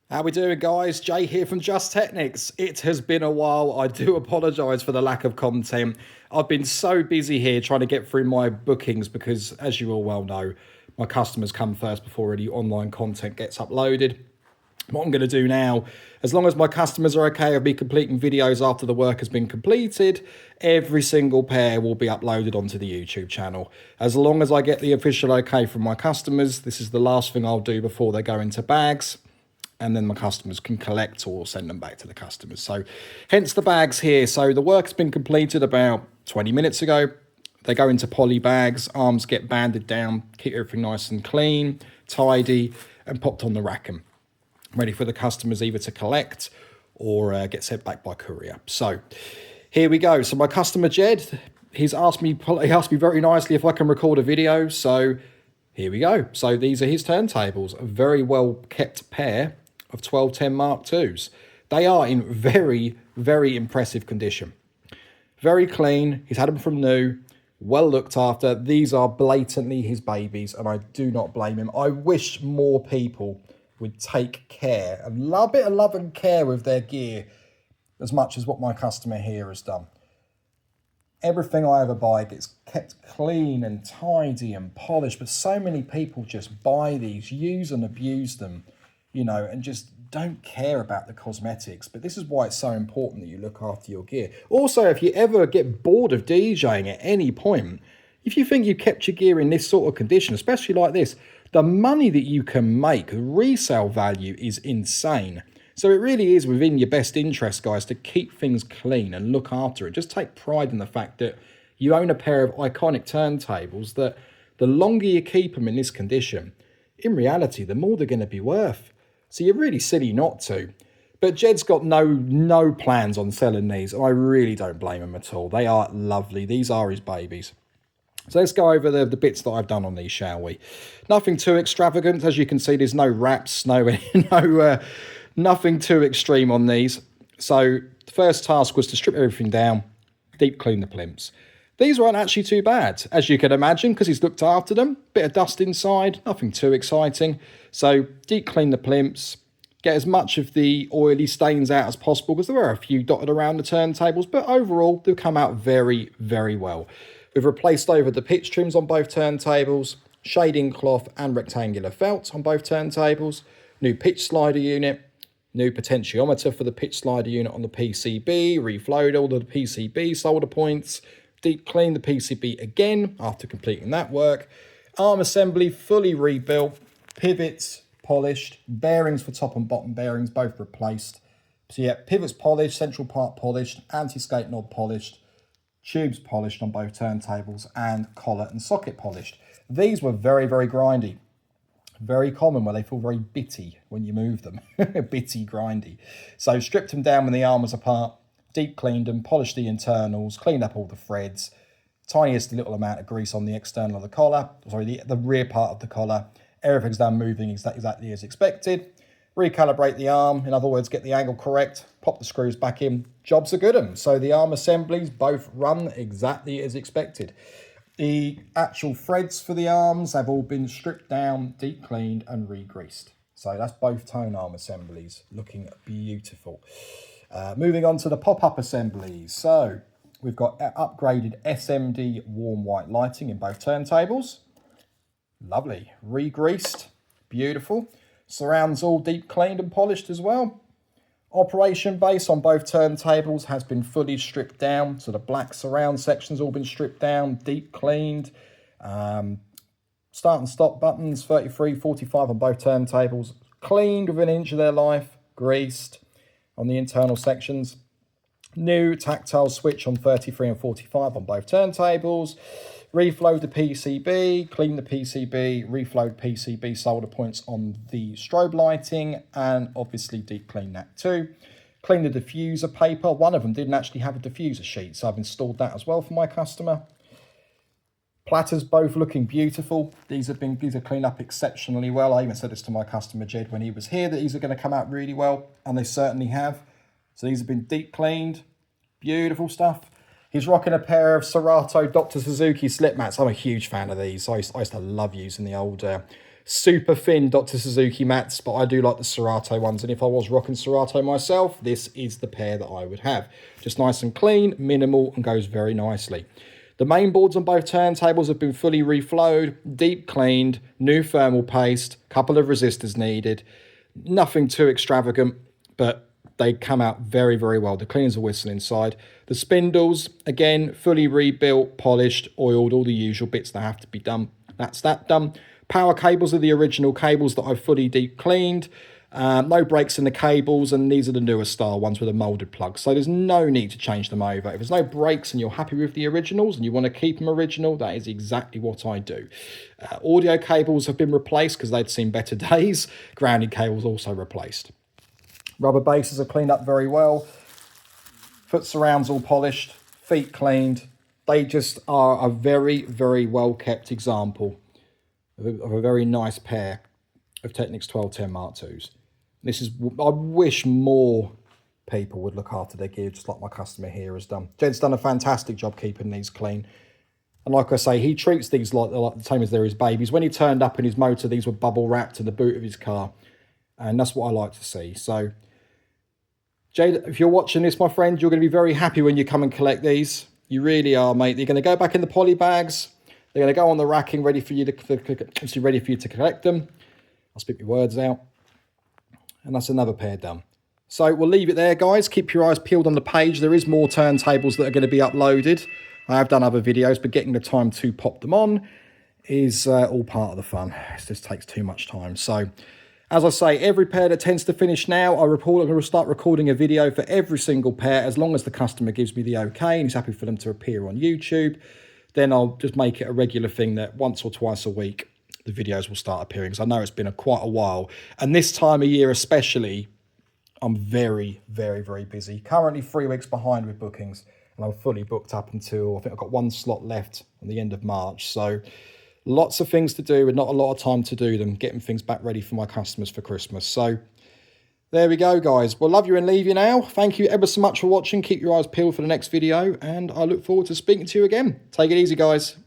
How we doing, guys? Jay here from Just Technics. It has been a while. I do apologise for the lack of content. I've been so busy here trying to get through my bookings because, as you all well know, my customers come first before any online content gets uploaded. What I'm going to do now, as long as my customers are okay with me completing videos after the work has been completed, every single pair will be uploaded onto the YouTube channel. As long as I get the official okay from my customers, this is the last thing I'll do before they go into bags, and then my customers can collect or send them back to the customers. So hence the bags here. So the work's been completed about 20 minutes ago. They go into poly bags, arms get banded down, keep everything nice and clean, tidy, and popped on the rackham, ready for the customers either to collect or get sent back by courier. So here we go. So my customer Jed, he asked me very nicely if I can record a video. So here we go. So these are his turntables, a very well kept pair of 1210 Mark IIs. They are in very, very impressive condition. Very clean. He's had them from new, well looked after. These are blatantly his babies, and I do not blame him. I wish more people would take care and a bit of love and care with their gear as much as what my customer here has done. Everything I ever buy gets kept clean and tidy and polished, but so many people just buy these, use and abuse them, and just don't care about the cosmetics. But this is why it's so important that you look after your gear. Also, if you ever get bored of DJing at any point, if you think you've kept your gear in this sort of condition, especially like this, the money that you can make, the resale value is insane. So it really is within your best interest, guys, to keep things clean and look after it. Just take pride in the fact that you own a pair of iconic turntables that the longer you keep them in this condition, in reality, the more they're going to be worth. So you're really silly not to. But Jed's got no plans on selling these, and I really don't blame him at all. They are lovely. These are his babies. So let's go over the bits that I've done on these, shall we? Nothing too extravagant. As you can see, there's no wraps, nothing too extreme on these. So the first task was to strip everything down, deep clean the plimps. These weren't actually too bad, as you can imagine, because he's looked after them. Bit of dust inside, nothing too exciting. So deep clean the plimps, get as much of the oily stains out as possible, because there were a few dotted around the turntables, but overall they've come out very, very well. We've replaced over the pitch trims on both turntables, shading cloth and rectangular felt on both turntables, new pitch slider unit, new potentiometer for the pitch slider unit on the PCB, reflowed all of the PCB solder points, deep cleaned the PCB again after completing that work, arm assembly fully rebuilt, pivots polished, bearings for top and bottom bearings both replaced. So yeah, pivots polished, central part polished, anti-skate knob polished, tubes polished on both turntables, and collar and socket polished. These were very, very grindy. Very common where they feel very bitty when you move them. Bitty, grindy. So stripped them down when the arm was apart, deep cleaned them, polished the internals, cleaned up all the threads, tiniest little amount of grease on the external of the collar, the rear part of the collar. Everything's done moving exactly as expected. Recalibrate the arm, in other words, get the angle correct, pop the screws back in, jobs are good 'em. So the arm assemblies both run exactly as expected. The actual threads for the arms have all been stripped down, deep cleaned and re-greased. So that's both tone arm assemblies, looking beautiful. Moving on to the pop-up assemblies. So we've got upgraded SMD warm white lighting in both turntables. Lovely. Re-greased. Beautiful. Surrounds all deep cleaned and polished as well. Operation base on both turntables has been fully stripped down. So the black surround section's all been stripped down, deep cleaned. Start and stop buttons, 33, 45 on both turntables. Cleaned within an inch of their life. Greased on the internal sections. New tactile switch on 33 and 45 on both turntables. Reflowed the PCB, cleaned the PCB, reflowed PCB solder points on the strobe lighting, and obviously deep cleaned that too. Cleaned the diffuser paper. One of them didn't actually have a diffuser sheet, so I've installed that as well for my customer. Platters both looking beautiful. These are cleaned up exceptionally well. I even said this to my customer Jed when he was here, that these are going to come out really well, and they certainly have. So these have been deep cleaned. Beautiful stuff. He's rocking a pair of Serato Dr. Suzuki slip mats. I'm a huge fan of these. I used to love using the old super thin Dr. Suzuki mats, but I do like the Serato ones. And if I was rocking Serato myself, this is the pair that I would have. Just nice and clean, minimal, and goes very nicely. The main boards on both turntables have been fully reflowed, deep cleaned, new thermal paste, couple of resistors needed. Nothing too extravagant, but they come out very, very well. The cleaners are whistling inside. The spindles, again, fully rebuilt, polished, oiled, all the usual bits that have to be done. That's that done. Power cables are the original cables that I've fully deep cleaned. No breaks in the cables, and these are the newer style ones with a moulded plug. So there's no need to change them over. If there's no breaks and you're happy with the originals and you want to keep them original, that is exactly what I do. Audio cables have been replaced because they'd seen better days. Grounding cables also replaced. Rubber bases are cleaned up very well. Foot surrounds all polished, feet cleaned. They just are a very, very well kept example of a very nice pair of Technics 1210 Mark IIs. This is, I wish more people would look after their gear just like my customer here has done. Jed's done a fantastic job keeping these clean. And like I say, he treats these like the same as they're his babies. When he turned up in his motor, these were bubble wrapped in the boot of his car. And that's what I like to see. So, Jade, if you're watching this, my friend, you're going to be very happy when you come and collect these. You really are, mate. They're going to go back in the poly bags. They're going to go on the racking, ready for you to collect them. I'll spit my words out. And that's another pair done. So we'll leave it there, guys. Keep your eyes peeled on the page. There is more turntables that are going to be uploaded. I have done other videos, but getting the time to pop them on is all part of the fun. It just takes too much time. So, as I say, every pair that tends to finish now, I'm going to start recording a video for every single pair, as long as the customer gives me the okay and he's happy for them to appear on YouTube. Then I'll just make it a regular thing that once or twice a week, the videos will start appearing, because I know it's been quite a while. And this time of year especially, I'm very, very, very busy. Currently 3 weeks behind with bookings, and I'm fully booked up until, I think I've got 1 slot left on the end of March. So lots of things to do and not a lot of time to do them, getting things back ready for my customers for Christmas. So there we go, guys. Well, love you and leave you now. Thank you ever so much for watching. Keep your eyes peeled for the next video, and I look forward to speaking to you again. Take it easy, guys.